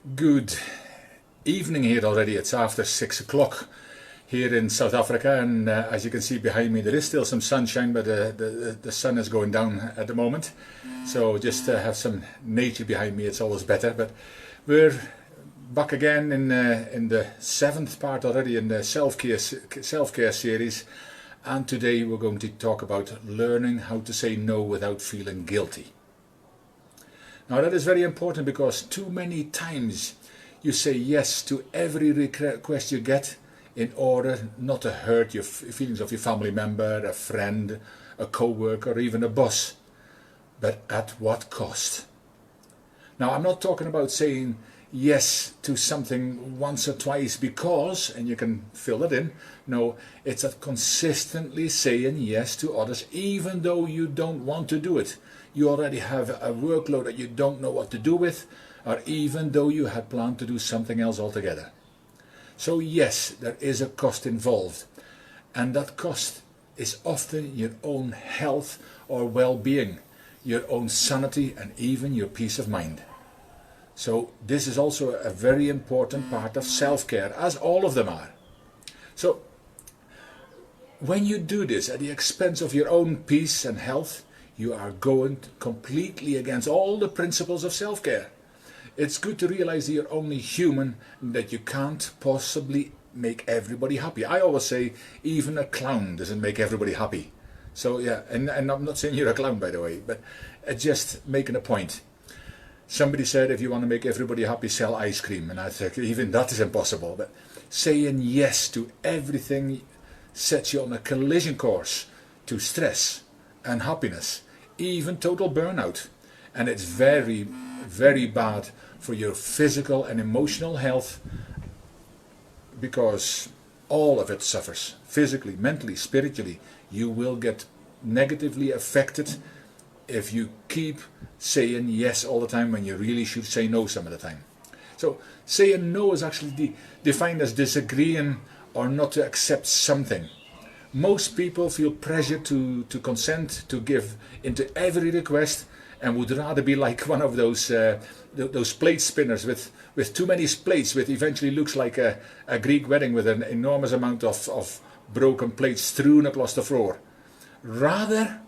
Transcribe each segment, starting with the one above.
Good evening here already. It's after 6 o'clock here in South Africa, and as you can see behind me there is still some sunshine, but the sun is going down at the moment. So just to have some nature behind me, it's always better. But we're back again in the seventh part already in the self-care series, and today we're going to talk about learning how to say no without feeling guilty. Now that is very important, because too many times you say yes to every request you get in order not to hurt your feelings of your family member, a friend, a co-worker, or even a boss. But at what cost? Now I'm not talking about saying yes to something once or twice because, and you can fill that in. No, it's at consistently saying yes to others even though you don't want to do it. You already have a workload that you don't know what to do with, or even though you had planned to do something else altogether. So yes, there is a cost involved, and that cost is often your own health or well-being, your own sanity, and even your peace of mind. So this is also a very important part of self-care, as all of them are. So when you do this at the expense of your own peace and health, you are going completely against all the principles of self-care. It's good to realize that you're only human, that you can't possibly make everybody happy. I always say even a clown doesn't make everybody happy. So yeah, and I'm not saying you're a clown, by the way, but just making a point. Somebody said if you want to make everybody happy, sell ice cream, and I think even that is impossible. But saying yes to everything sets you on a collision course to stress and happiness, even total burnout. And it's very, very bad for your physical and emotional health, because all of it suffers. Physically, mentally, spiritually. You will get negatively affected if you keep saying yes all the time when you really should say no some of the time. So saying no is actually defined as disagreeing or not to accept something. Most people feel pressure to consent, to give into every request, and would rather be like one of those plate spinners with too many plates, which eventually looks like a Greek wedding with an enormous amount of broken plates strewn across the floor, rather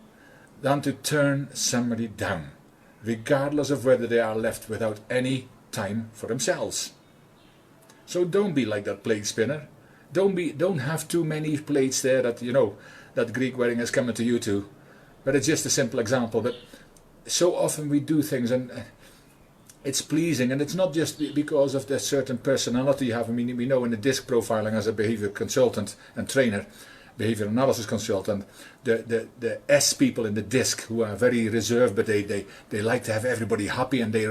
than to turn somebody down, regardless of whether they are left without any time for themselves. So don't be like that plate spinner. Don't have too many plates there that that Greek wedding is coming to you to. But it's just a simple example. But so often we do things and it's pleasing, and it's not just because of the certain personality you have. I mean, we know in the DISC profiling as a behavior consultant and trainer, behavior analysis consultant, the S people in the DISC who are very reserved, but they like to have everybody happy, and they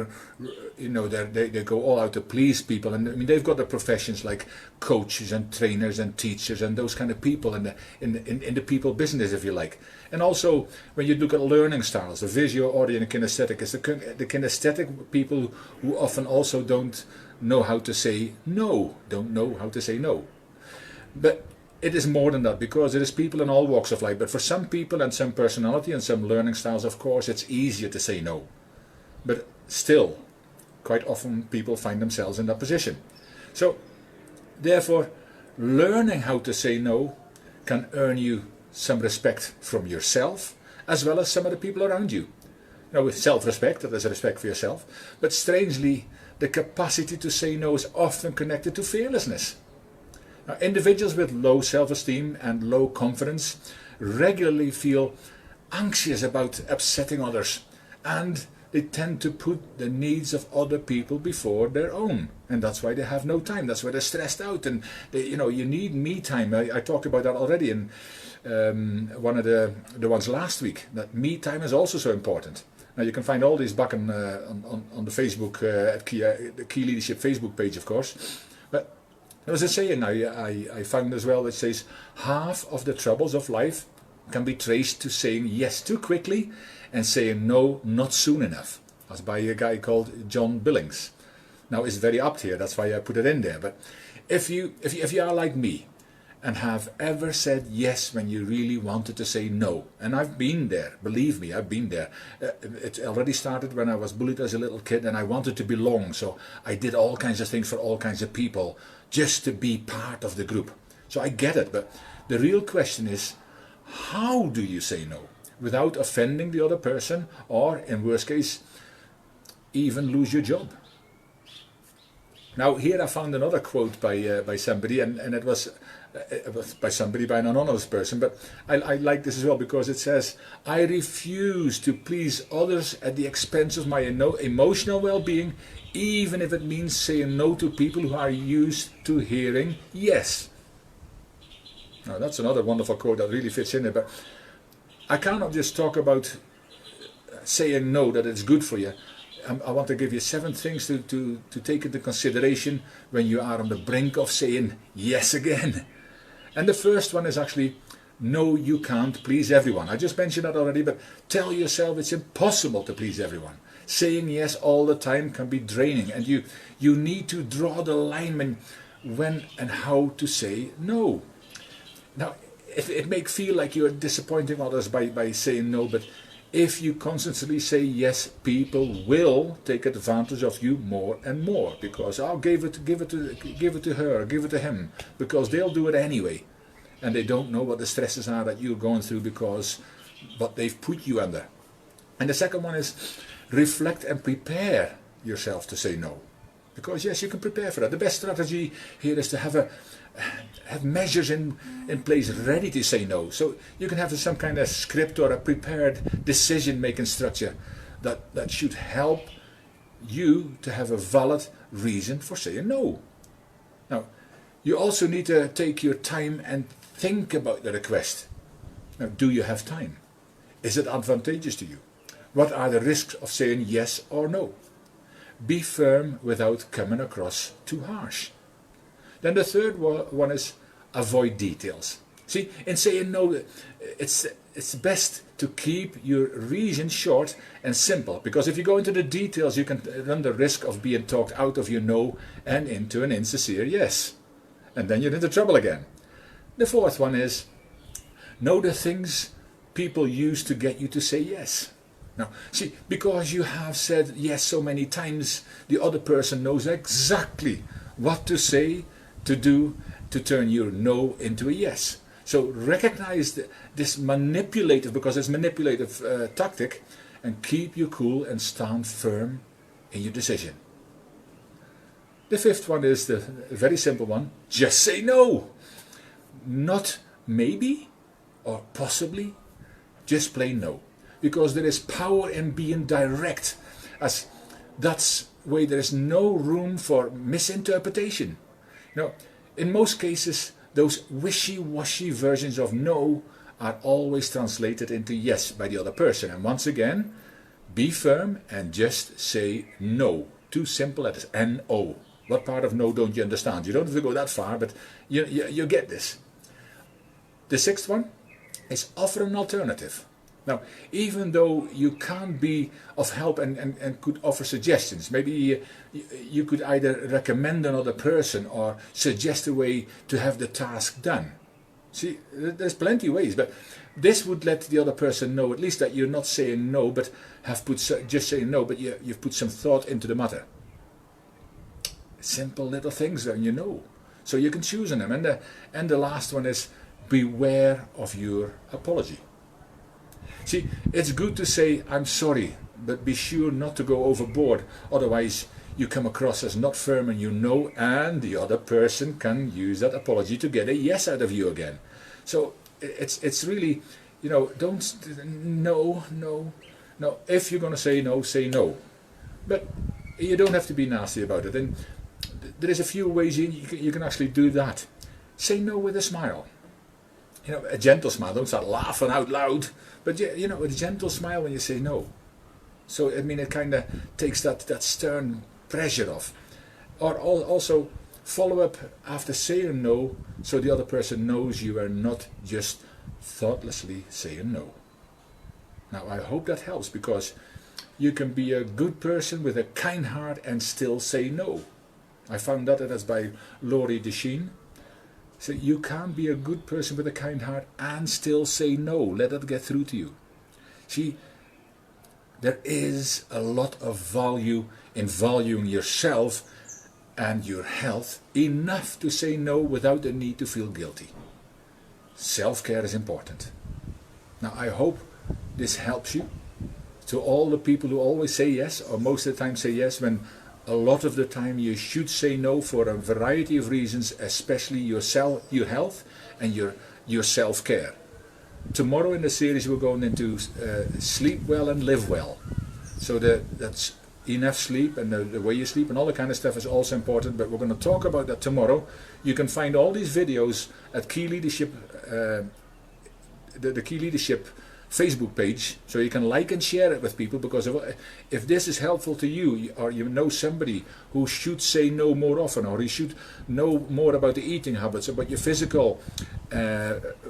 go all out to please people. And I mean, they've got the professions like coaches and trainers and teachers and those kind of people in the people business, if you like. And also when you look at learning styles, the visual, audio, and kinesthetic, is the kinesthetic people who often also don't know how to say no, But it is more than that, because there is people in all walks of life. But for some people and some personality and some learning styles, of course, it's easier to say no. But still, quite often people find themselves in that position. So, therefore, learning how to say no can earn you some respect from yourself, as well as some of the people around you. With self-respect, that is respect for yourself. But strangely, the capacity to say no is often connected to fearlessness. Now, individuals with low self-esteem and low confidence regularly feel anxious about upsetting others, and they tend to put the needs of other people before their own, and that's why they have no time. That's why they're stressed out, and you need me time. I talked about that already in one of the ones last week. That me time is also so important. Now you can find all these back on the Facebook at the Key Leadership Facebook page, of course. But there was a saying I found as well that says half of the troubles of life can be traced to saying yes too quickly and saying no not soon enough. That's by a guy called John Billings. Now it's very apt here, that's why I put it in there. But if you are like me, and have ever said yes when you really wanted to say no. And I've been there, believe me, I've been there. It already started when I was bullied as a little kid and I wanted to belong, so I did all kinds of things for all kinds of people just to be part of the group. So I get it, but the real question is, how do you say no without offending the other person, or in worst case, even lose your job? Now here I found another quote by somebody, and it was by an anonymous person, but I like this as well, because it says, I refuse to please others at the expense of my emotional well-being, even if it means saying no to people who are used to hearing yes. Now that's another wonderful quote that really fits in there, but I cannot just talk about saying no, that it's good for you. I want to give you 7 things to take into consideration when you are on the brink of saying yes again. And the first one is actually, no, you can't please everyone. I just mentioned that already, but tell yourself it's impossible to please everyone. Saying yes all the time can be draining, and you need to draw the line when and how to say no. Now, it may feel like you're disappointing others by saying no, but if you constantly say yes, people will take advantage of you more and more, because I'll give it to her, give it to him, because they'll do it anyway, and they don't know what the stresses are that you're going through because what they've put you under. And the second one is, reflect and prepare yourself to say no, because yes, you can prepare for that. The best strategy here is to have measures in place ready to say no. So you can have some kind of script or a prepared decision-making structure that should help you to have a valid reason for saying no. Now, you also need to take your time and think about the request. Now, do you have time? Is it advantageous to you? What are the risks of saying yes or no? Be firm without coming across too harsh. Then the third one is, avoid details. See, in saying no, it's best to keep your reason short and simple, because if you go into the details, you can run the risk of being talked out of your no and into an insincere yes. And then you're into trouble again. The fourth one is, know the things people use to get you to say yes. Now, see, because you have said yes so many times, the other person knows exactly what to say, to do, to turn your no into a yes. So recognize this manipulative, because it's manipulative tactic, and keep you cool and stand firm in your decision. The fifth one is the very simple one, just say no. Not maybe or possibly, just plain no. Because there is power in being direct, as that's where there is no room for misinterpretation. Now, in most cases, those wishy-washy versions of no are always translated into yes by the other person. And once again, be firm and just say no. 2 simple letters, N-O. What part of no don't you understand? You don't have to go that far, but you get this. The sixth one is offer an alternative. Now, even though you can't be of help and could offer suggestions, maybe you could either recommend another person or suggest a way to have the task done. See, there's plenty of ways, but this would let the other person know at least that you're not saying no, but have put just saying no, but you've put some thought into the matter. Simple little things that you know, so you can choose on them. And the last one is, beware of your apology. See, it's good to say I'm sorry, but be sure not to go overboard, otherwise you come across as not firm in your no, and the other person can use that apology to get a yes out of you again. So it's really, don't, no. If you're going to say no, say no. But you don't have to be nasty about it. And there is a few ways you can actually do that. Say no with a smile. A gentle smile. Don't start laughing out loud, but a gentle smile when you say no. So it kind of takes that stern pressure off. Or also follow up after saying no, so the other person knows you are not just thoughtlessly saying no. Now I hope that helps, because you can be a good person with a kind heart and still say no. I found that that's by Laurie Desheen. So you can't be a good person with a kind heart and still say no. Let it get through to you. See, there is a lot of value in valuing yourself and your health enough to say no without the need to feel guilty. Self-care is important. Now I hope this helps you. To all the people who always say yes, or most of the time say yes, when a lot of the time you should say no for a variety of reasons, especially your health and your self-care. Tomorrow in the series we're going into sleep well and live well. So that's enough sleep, and the way you sleep and all that kind of stuff is also important, but we're going to talk about that tomorrow. You can find all these videos at Key Leadership, the Key Leadership Facebook page, so you can like and share it with people, because if this is helpful to you, or you know somebody who should say no more often, or you should know more about the eating habits, about your physical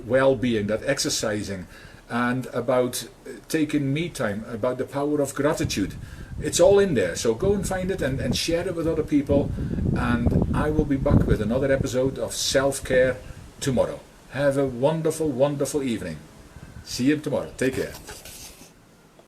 well-being, that exercising, and about taking me time, about the power of gratitude, it's all in there. So go and find it and share it with other people, and I will be back with another episode of Self-Care tomorrow. Have a wonderful, wonderful evening. See you tomorrow. Take care.